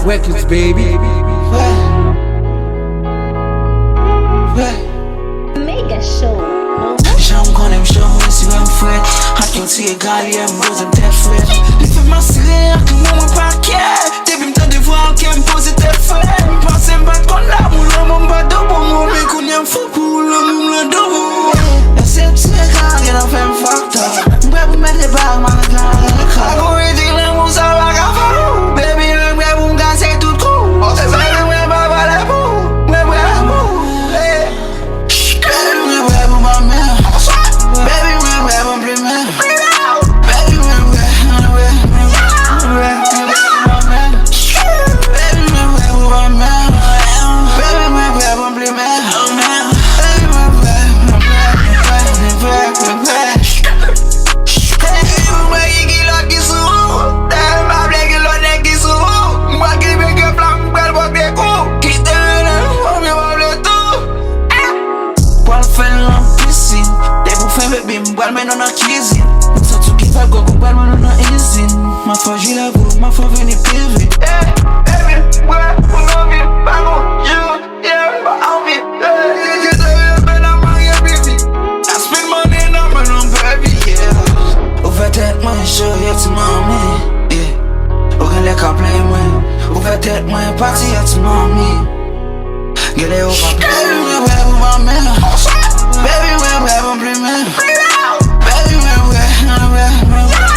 records, baby. Mega show. J'aime qu'on aime show, si on fait. A quem se regalia, meus até foi. Ele foi mais sereno que não pra quê? Teve muita de voar, que me pose até foi. Me passei em bato com a mulher, me bato com o homem, com minha fupula, me mudou. Eu sei que se regalia, não foi um factor. Me bebo, me levar, mas não agora eu digo, não usa a garrafa. Baby, eu me bebo, gás é tudo cool. Você sabe, eu me bebo, é bom. Me bebo, baby, me bebo, my man. Baby, me bebo, primeiro. Baby, me bebo, baby, me bebo, my man. Baby, me bebo, primeiro. Baby, me bebo, igual menos na cuisine. Só tu que vai go igual menos na easy. Ma foge la vou, ma foge ni pivi. Baby, ouais, on envie, bago, you, yeah, ma envie. You devais ben à marier baby. I spend money now, but I'm baby, yeah. Ouvert tête moi, show you to mommy, yeah. Aucun les cas play moi. Ouvert tête moi, party ya to mommy. Get it over, baby, we were my man. Baby, we were my man. Baby, we were